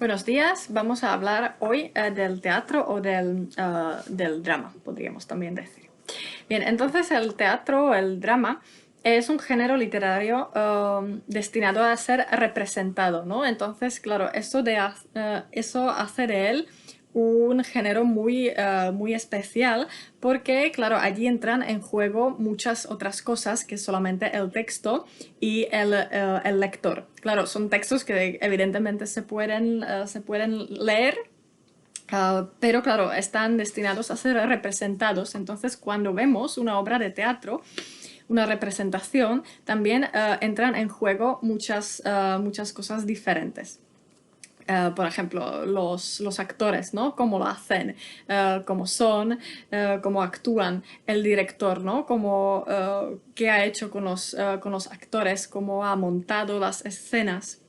Buenos días, vamos a hablar hoy del teatro o del drama, podríamos también decir. Bien, entonces el teatro o el drama es un género literario destinado a ser representado, ¿no? Entonces, claro, eso hace de él un género muy especial porque, claro, allí entran en juego muchas otras cosas que solamente el texto y el lector. Claro, son textos que evidentemente se pueden leer, pero claro, están destinados a ser representados. Entonces, cuando vemos una obra de teatro, una representación, también entran en juego muchas cosas diferentes. Por ejemplo, los actores, ¿no? Cómo lo hacen, cómo son, cómo actúan, el director, ¿no? Qué ha hecho con los actores, cómo ha montado las escenas.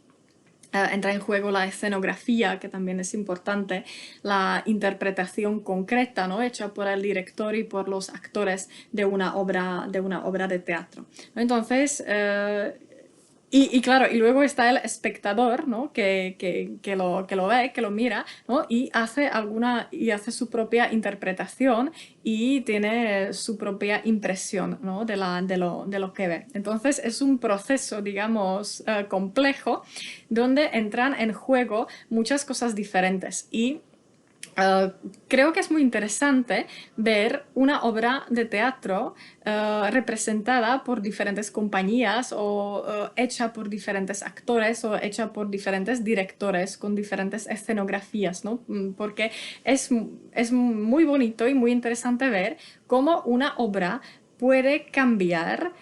Entra en juego la escenografía, que también es importante, la interpretación concreta, ¿no? Hecha por el director y por los actores de una obra de teatro. Entonces, claro, y luego está el espectador, ¿no? que lo ve, que lo mira, ¿no? y hace su propia interpretación y tiene su propia impresión, ¿no? de lo que ve. Entonces es un proceso, digamos, complejo, donde entran en juego muchas cosas diferentes y creo que es muy interesante ver una obra de teatro representada por diferentes compañías o hecha por diferentes actores o hecha por diferentes directores con diferentes escenografías, ¿no? Porque es muy bonito y muy interesante ver cómo una obra puede cambiar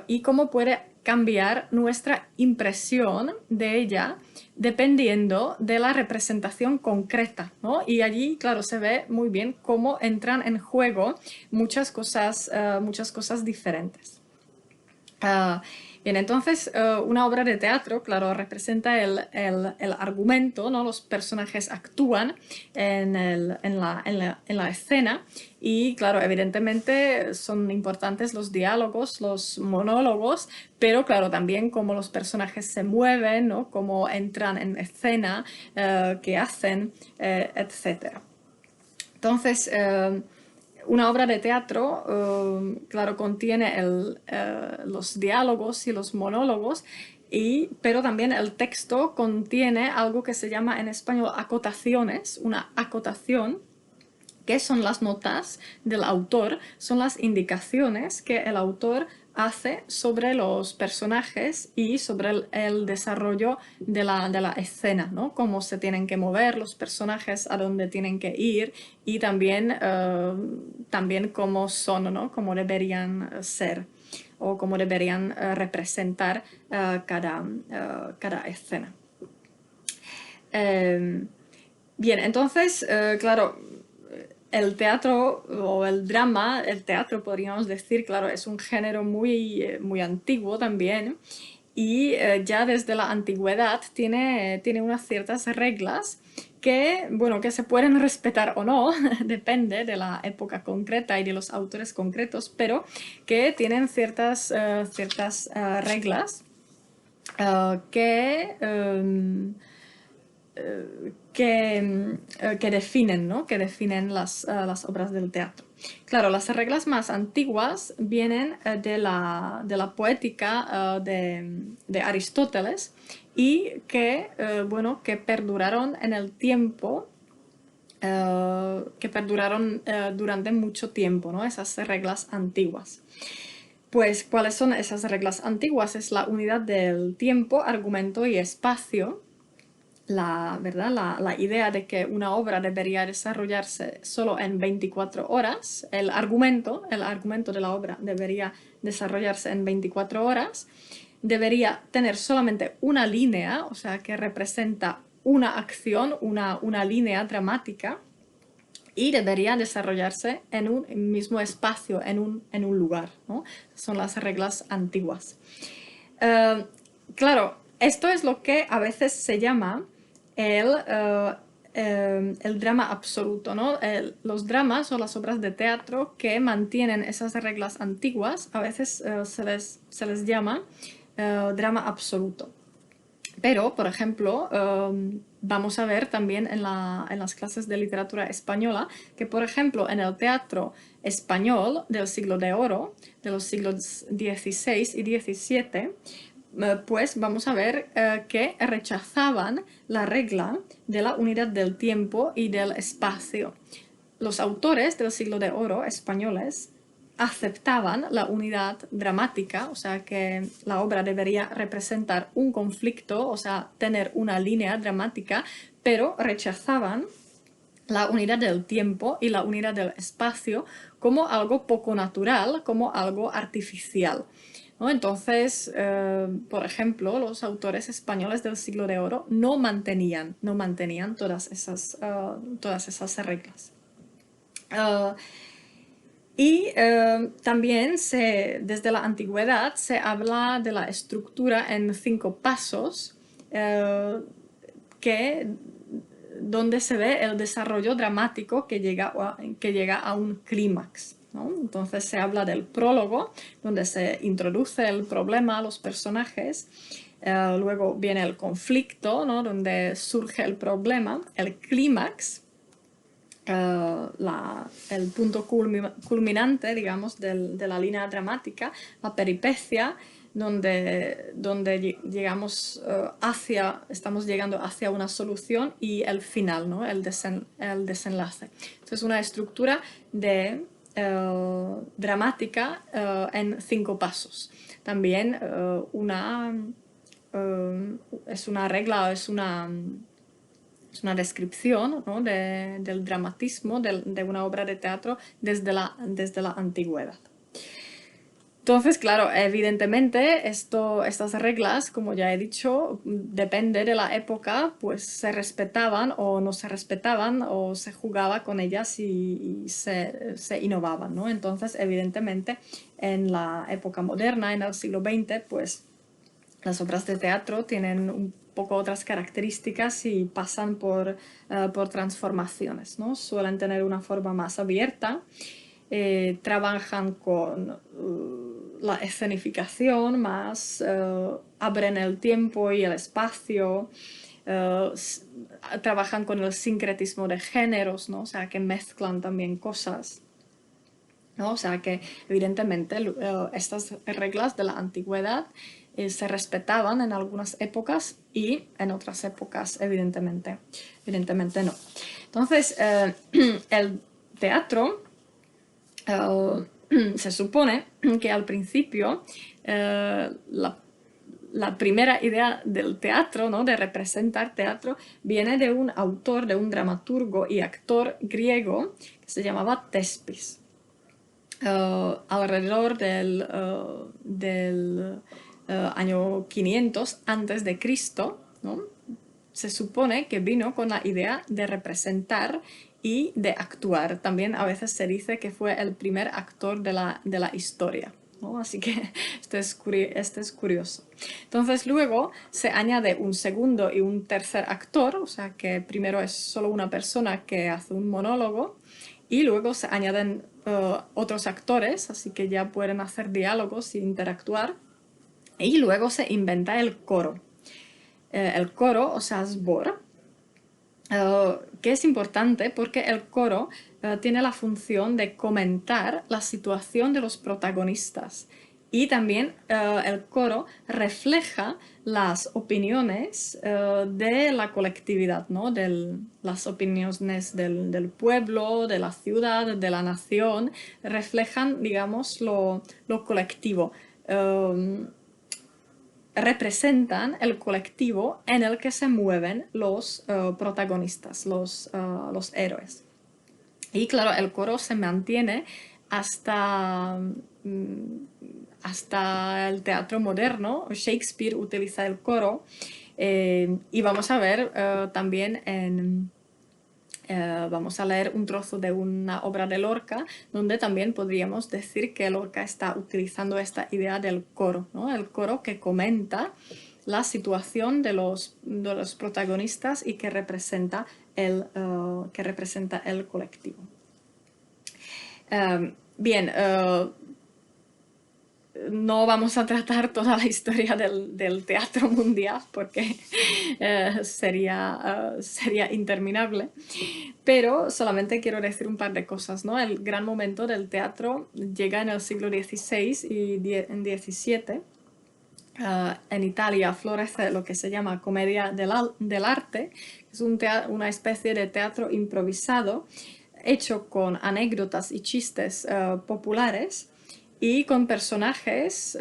y cómo puede cambiar nuestra impresión de ella dependiendo de la representación concreta, ¿no? Y allí, claro, se ve muy bien cómo entran en juego muchas cosas diferentes. Ah, Bien, entonces una obra de teatro, claro, representa el argumento, ¿no? Los personajes actúan en la escena y, claro, evidentemente son importantes los diálogos, los monólogos, pero, claro, también cómo los personajes se mueven, ¿no? Cómo entran en escena, qué hacen, etc. Entonces, una obra de teatro, claro, contiene los diálogos y los monólogos, pero también el texto contiene algo que se llama en español acotaciones, una acotación, que son las notas del autor, son las indicaciones que el autor hace sobre los personajes y sobre el desarrollo de la escena, ¿no? Cómo se tienen que mover los personajes, a dónde tienen que ir y también cómo son, ¿no? Cómo deberían ser o cómo deberían representar cada escena. Bien, entonces, claro, el teatro o el drama, el teatro podríamos decir, claro, es un género muy antiguo también y ya desde la antigüedad tiene unas ciertas reglas que, bueno, que se pueden respetar o no, depende de la época concreta y de los autores concretos, pero que tienen ciertas reglas que que definen, ¿no? Que definen las obras del teatro. Claro, las reglas más antiguas vienen de la poética de Aristóteles y que perduraron en el tiempo, que perduraron durante mucho tiempo, ¿no? Esas reglas antiguas. Pues, ¿cuáles son esas reglas antiguas? Es la unidad del tiempo, argumento y espacio. ¿Verdad? La idea de que una obra debería desarrollarse solo en 24 horas, el argumento de la obra debería desarrollarse en 24 horas, debería tener solamente una línea, o sea, que representa una acción, una línea dramática, y debería desarrollarse en un mismo espacio, en un lugar, ¿no? Son las reglas antiguas. Claro, esto es lo que a veces se llama el drama absoluto, ¿no? Los dramas o las obras de teatro que mantienen esas reglas antiguas, a veces se les llama drama absoluto. Pero, por ejemplo, vamos a ver también en las clases de literatura española que, por ejemplo, en el teatro español del siglo de oro, de los siglos XVI y XVII, pues vamos a ver que rechazaban la regla de la unidad del tiempo y del espacio. Los autores del siglo de oro españoles aceptaban la unidad dramática, o sea que la obra debería representar un conflicto, o sea, tener una línea dramática, pero rechazaban la unidad del tiempo y la unidad del espacio como algo poco natural, como algo artificial, ¿no? Entonces, por ejemplo, los autores españoles del siglo de oro no mantenían todas esas reglas. También desde la antigüedad se habla de la estructura en 5 pasos, donde se ve el desarrollo dramático que llega a un clímax, ¿no? Entonces se habla del prólogo, donde se introduce el problema a los personajes. Luego viene el conflicto, ¿no? Donde surge el problema, el clímax, el punto culminante, digamos, de la línea dramática, la peripecia, donde llegamos estamos llegando hacia una solución, y el final, ¿no? el desenlace. Entonces, una estructura dramática en 5 pasos. También es una regla, es una descripción, ¿no? del dramatismo de una obra de teatro desde la antigüedad. Entonces, claro, evidentemente estas reglas, como ya he dicho, depende de la época, pues se respetaban o no se respetaban, o se jugaba con ellas y se innovaban, ¿no? Entonces, evidentemente, en la época moderna, en el siglo XX, pues las obras de teatro tienen un poco otras características y pasan por transformaciones, ¿no? Suelen tener una forma más abierta, trabajan con la escenificación más, abren el tiempo y el espacio, trabajan con el sincretismo de géneros, ¿no? O sea, que mezclan también cosas, ¿no? O sea que evidentemente estas reglas de la antigüedad se respetaban en algunas épocas y en otras épocas evidentemente no. Entonces, el teatro, se supone que al principio la primera idea del teatro, ¿no? de representar teatro, viene de un autor, de un dramaturgo y actor griego que se llamaba Tespis. Alrededor del año 500 antes de Cristo, ¿no? Se supone que vino con la idea de representar y de actuar. También a veces se dice que fue el primer actor de la historia, ¿no? Así que este es curioso. Entonces luego se añade un segundo y un tercer actor, o sea que primero es solo una persona que hace un monólogo, y luego se añaden otros actores, así que ya pueden hacer diálogos e interactuar. Y luego se inventa el coro. El coro, o sea, sbor, que es importante porque el coro tiene la función de comentar la situación de los protagonistas. Y también el coro refleja las opiniones de la colectividad, ¿no? Las opiniones del pueblo, de la ciudad, de la nación, reflejan, digamos, lo colectivo. Representan el colectivo en el que se mueven los protagonistas, los héroes. Y claro, el coro se mantiene hasta el teatro moderno. Shakespeare utiliza el coro, y vamos a ver también vamos a leer un trozo de una obra de Lorca, donde también podríamos decir que Lorca está utilizando esta idea del coro, ¿no? El coro que comenta la situación de los protagonistas y que representa el colectivo. Bien, no vamos a tratar toda la historia del teatro mundial porque sería interminable, pero solamente quiero decir un par de cosas, ¿no? El gran momento del teatro llega en el siglo XVI y XVII. En Italia florece lo que se llama comedia del arte, que es una especie de teatro improvisado hecho con anécdotas y chistes populares y con personajes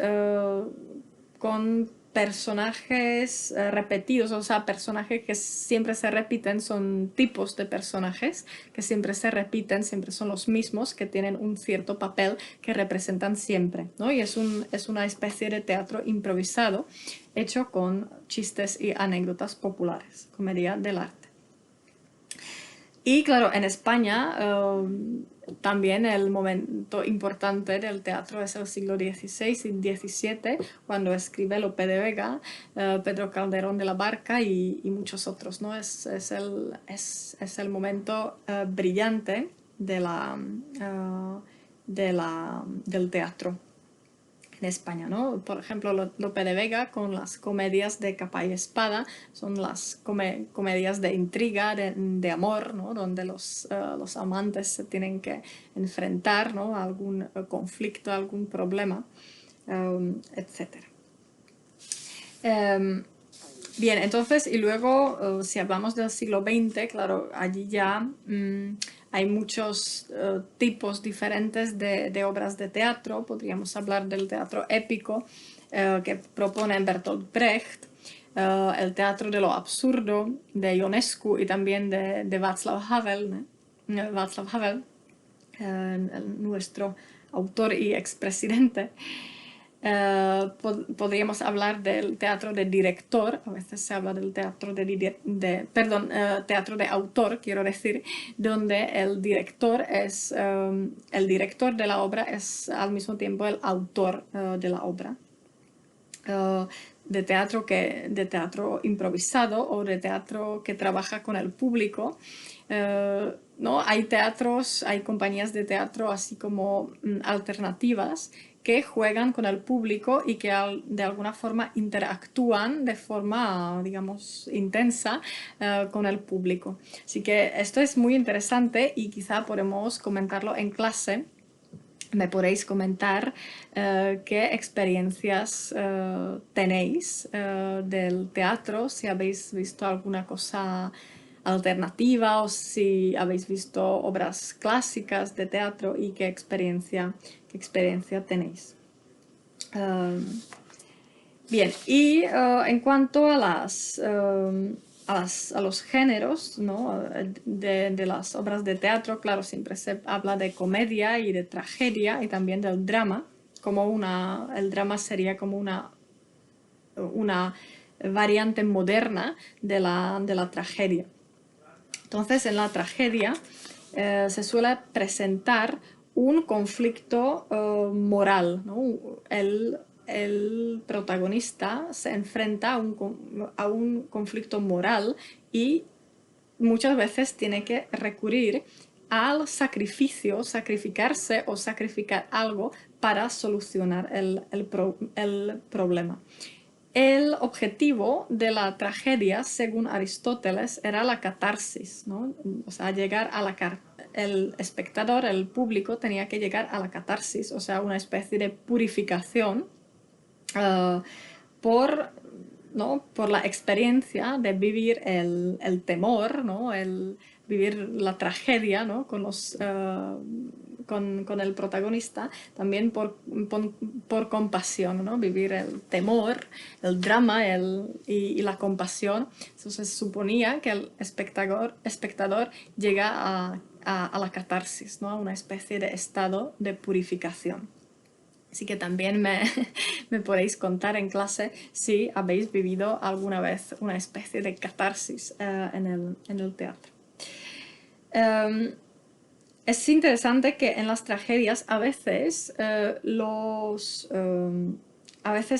repetidos, o sea, personajes que siempre se repiten, son tipos de personajes que siempre se repiten, siempre son los mismos, que tienen un cierto papel que representan siempre, ¿no? Y es una especie de teatro improvisado hecho con chistes y anécdotas populares, comedia del arte. Y claro, en España también el momento importante del teatro es el siglo XVI y XVII, cuando escribe Lope de Vega, Pedro Calderón de la Barca y muchos otros, ¿no? Es el momento brillante del teatro en España, ¿no? Por ejemplo, Lope de Vega con las comedias de capa y espada, son las comedias de intriga, de amor, ¿no? Donde los amantes se tienen que enfrentar, ¿no? A algún conflicto, a algún problema, etc. Bien, entonces, y luego, si hablamos del siglo XX, claro, allí ya hay muchos tipos diferentes de obras de teatro. Podríamos hablar del teatro épico que propone Bertolt Brecht, el teatro de lo absurdo de Ionescu y también de Václav Havel, nuestro autor y expresidente. Podríamos hablar del teatro de director, a veces se habla del teatro teatro de autor, quiero decir, donde el director de la obra es al mismo tiempo el autor de la obra. De teatro improvisado o de teatro que trabaja con el público. ¿No? Hay compañías de teatro así como alternativas que juegan con el público y que de alguna forma interactúan de forma, digamos, intensa con el público. Así que esto es muy interesante y quizá podemos comentarlo en clase. Me podéis comentar qué experiencias tenéis del teatro, si habéis visto alguna cosa alternativa o si habéis visto obras clásicas de teatro y qué experiencia tenéis. Bien, y en cuanto a los géneros, ¿no? de las obras de teatro, claro, siempre se habla de comedia y de tragedia y también del drama. El drama sería como una variante moderna de la tragedia. Entonces, en la tragedia se suele presentar un conflicto moral, ¿no? El protagonista se enfrenta a un conflicto moral y muchas veces tiene que recurrir al sacrificio, sacrificarse o sacrificar algo para solucionar el problema. El objetivo de la tragedia, según Aristóteles, era la catarsis, ¿no? O sea, el espectador, el público, tenía que llegar a la catarsis, o sea, una especie de purificación por la experiencia de vivir el temor, ¿no? Vivir la tragedia, ¿no? con el protagonista, también por compasión, ¿no? Vivir el temor, el drama y la compasión. Entonces se suponía que el espectador llega a la catarsis, ¿no? A una especie de estado de purificación. Así que también me podéis contar en clase si habéis vivido alguna vez una especie de catarsis en el teatro. Es interesante que en las tragedias a veces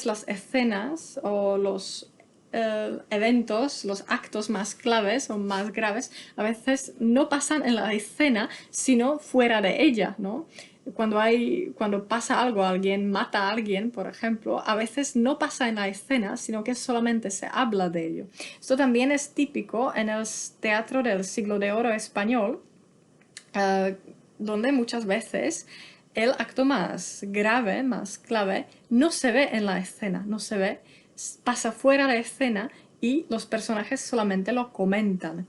las escenas o los eventos, los actos más claves o más graves, a veces no pasan en la escena, sino fuera de ella, ¿no? cuando pasa algo, alguien mata a alguien, por ejemplo, a veces no pasa en la escena, sino que solamente se habla de ello. Esto también es típico en el teatro del siglo de oro español, donde muchas veces el acto más grave, más clave, no se ve en la escena, no se ve, pasa fuera de escena y los personajes solamente lo comentan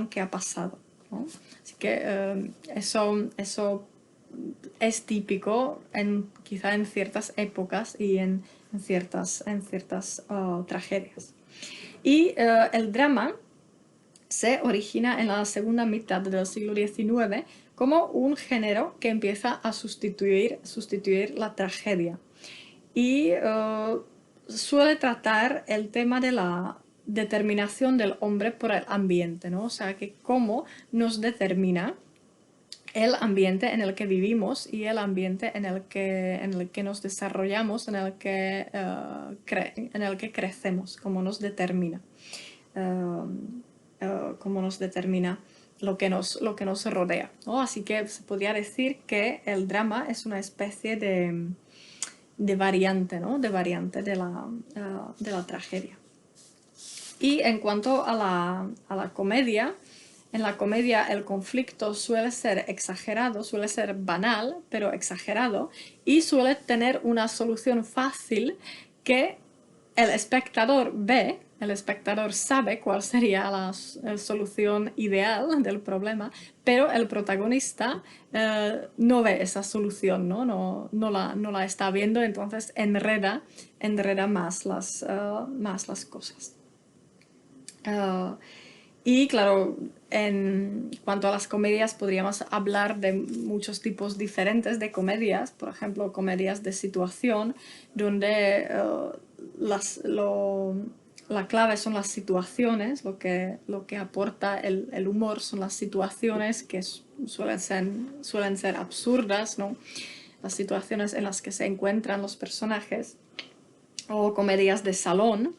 qué ha pasado, ¿no? Así que eso es típico quizá en ciertas épocas y en ciertas tragedias. Y el drama se origina en la segunda mitad del siglo XIX como un género que empieza a sustituir la tragedia. Y suele tratar el tema de la determinación del hombre por el ambiente, ¿no? O sea, que cómo nos determina el ambiente en el que vivimos y el ambiente en el que nos desarrollamos, en el que crecemos, cómo nos determina. Cómo nos determina lo que nos rodea, ¿no? Así que se podría decir que el drama es una especie de variante, ¿no? De variante de la tragedia. Y en cuanto a la comedia, en la comedia el conflicto suele ser exagerado, suele ser banal, pero exagerado, y suele tener una solución fácil que el espectador ve, el espectador sabe cuál sería la solución ideal del problema, pero el protagonista no ve esa solución, ¿no? No la está viendo, entonces enreda más las cosas. Y claro, en cuanto a las comedias podríamos hablar de muchos tipos diferentes de comedias, por ejemplo, comedias de situación, donde la clave son las situaciones, lo que aporta el humor son las situaciones que suelen ser absurdas, ¿no? Las situaciones en las que se encuentran los personajes, o comedias de salón,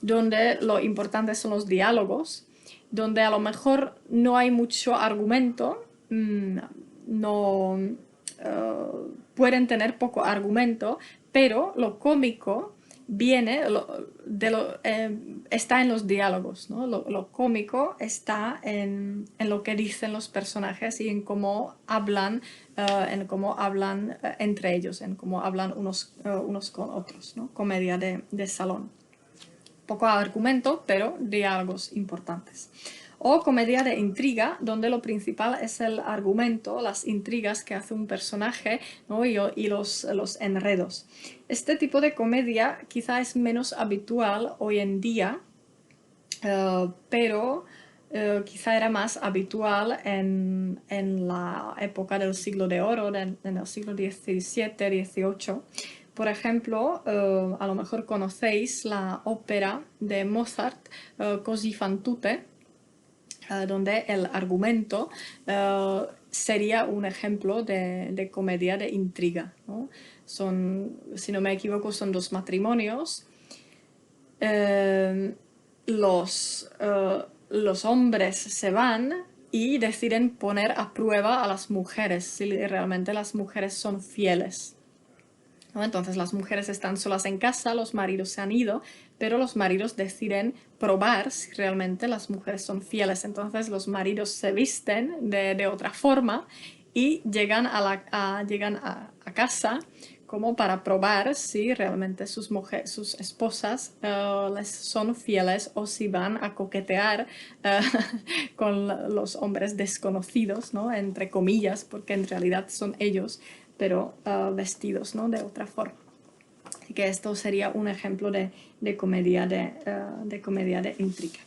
donde lo importante son los diálogos, donde a lo mejor no hay mucho argumento, pueden tener poco argumento, pero lo cómico está en los diálogos, ¿no? Lo cómico está en lo que dicen los personajes y en cómo hablan, entre ellos, en cómo hablan unos con otros, ¿no? Comedia de salón. Poco argumento, pero diálogos importantes. O comedia de intriga, donde lo principal es el argumento, las intrigas que hace un personaje, ¿no? y los enredos. Este tipo de comedia quizá es menos habitual hoy en día, pero quizá era más habitual en la época del siglo de oro, en el siglo XVII, XVIII. Por ejemplo, a lo mejor conocéis la ópera de Mozart, Così fan tutte, donde el argumento sería un ejemplo de comedia de intriga, ¿no? Si no me equivoco, son dos matrimonios. Los hombres se van y deciden poner a prueba a las mujeres, si realmente las mujeres son fieles, ¿no? Entonces las mujeres están solas en casa, los maridos se han ido, pero los maridos deciden probar si realmente las mujeres son fieles. Entonces los maridos se visten de otra forma y llegan a casa como para probar si realmente sus esposas les son fieles o si van a coquetear con los hombres desconocidos, ¿no? Entre comillas, porque en realidad son ellos, pero vestidos, ¿no? De otra forma. Así que esto sería un ejemplo de comedia de intriga.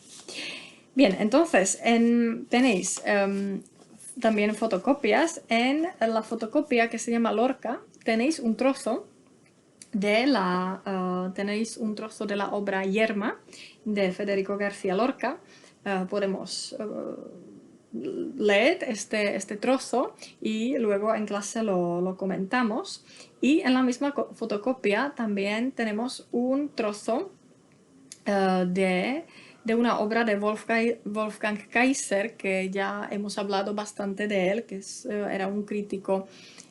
Bien, entonces tenéis también fotocopias. En la fotocopia que se llama Lorca tenéis un trozo de la obra Yerma de Federico García Lorca. Podemos leer este trozo y luego en clase lo comentamos. Y en la misma fotocopia también tenemos un trozo de de una obra de Wolfgang Kaiser, que ya hemos hablado bastante de él, que era un crítico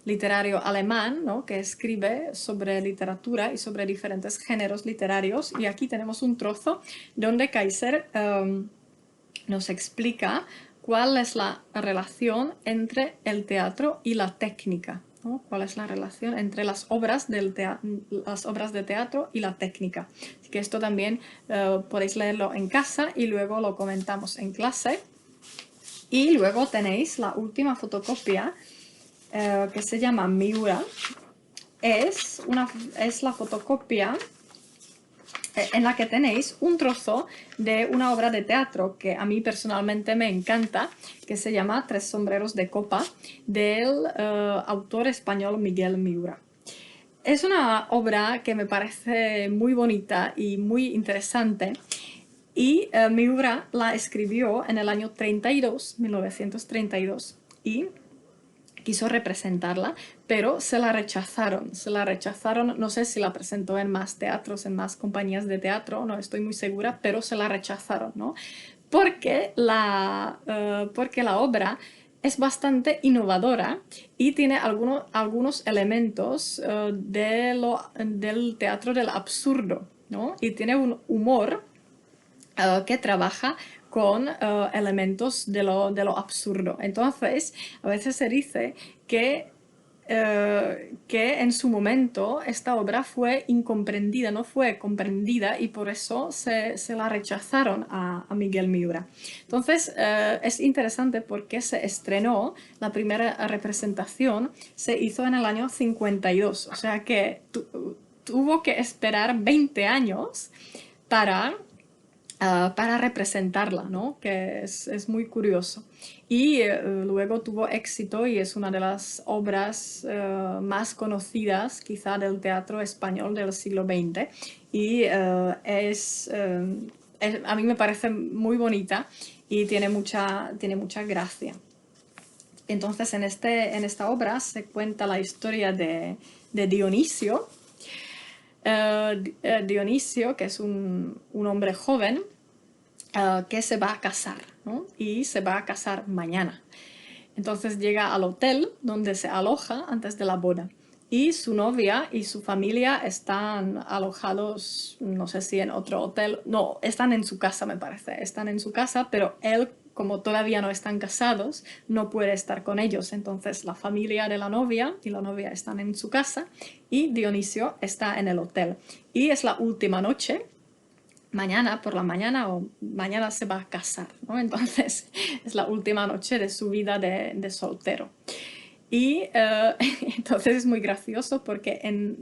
literario alemán, ¿no? Que escribe sobre literatura y sobre diferentes géneros literarios. Y aquí tenemos un trozo donde Kaiser nos explica cuál es la relación entre el teatro y la técnica, ¿no? Cuál es la relación entre las obras de teatro y la técnica. Así que esto también podéis leerlo en casa y luego lo comentamos en clase. Y luego tenéis la última fotocopia que se llama Miura. Es la fotocopia en la que tenéis un trozo de una obra de teatro que a mí personalmente me encanta, que se llama Tres sombreros de copa, del autor español Miguel Miura. Es una obra que me parece muy bonita y muy interesante, y Miura la escribió en el año 1932, y quiso representarla, pero se la rechazaron, no sé si la presentó en más teatros, en más compañías de teatro, no estoy muy segura, pero se la rechazaron, ¿no? Porque la obra es bastante innovadora y tiene algunos elementos del teatro del absurdo, ¿no? Y tiene un humor que trabaja con elementos de lo absurdo. Entonces, a veces se dice que en su momento esta obra fue incomprendida, no fue comprendida, y por eso se la rechazaron a Miguel Miura. Entonces es interesante porque se estrenó, la primera representación se hizo en el año 52, o sea que tuvo que esperar 20 años para representarla, ¿no? Que es muy curioso. Y luego tuvo éxito y es una de las obras más conocidas quizá del teatro español del siglo XX, y a mí me parece muy bonita y tiene mucha gracia. Entonces en esta obra se cuenta la historia de Dionisio. Dionisio, que es un hombre joven que se va a casar, ¿no? Y se va a casar mañana. Entonces llega al hotel donde se aloja antes de la boda. Y su novia y su familia están alojados, no sé si en otro hotel, no, están en su casa, me parece, están en su casa, pero él, como todavía no están casados, no puede estar con ellos. Entonces la familia de la novia y la novia están en su casa y Dionisio está en el hotel. Y es la última noche. Mañana por la mañana o mañana se va a casar, ¿no? Entonces es la última noche de su vida de soltero. Y entonces es muy gracioso porque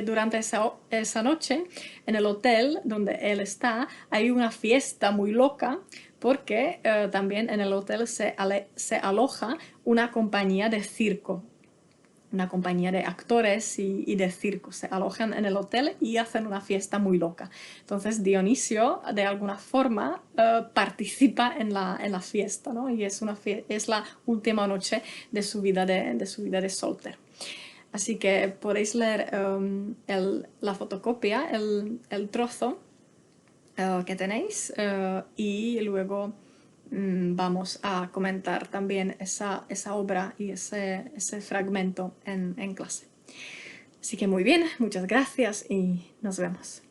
durante esa noche en el hotel donde él está hay una fiesta muy loca, porque también en el hotel se aloja una compañía de circo, una compañía de actores y de circo. Se alojan en el hotel y hacen una fiesta muy loca. Entonces Dionisio de alguna forma participa en la fiesta, ¿no? Y es la última noche de su vida de soltero. Así que podéis leer la fotocopia, el trozo que tenéis, y luego vamos a comentar también esa obra y ese fragmento en clase. Así que muy bien, muchas gracias y nos vemos.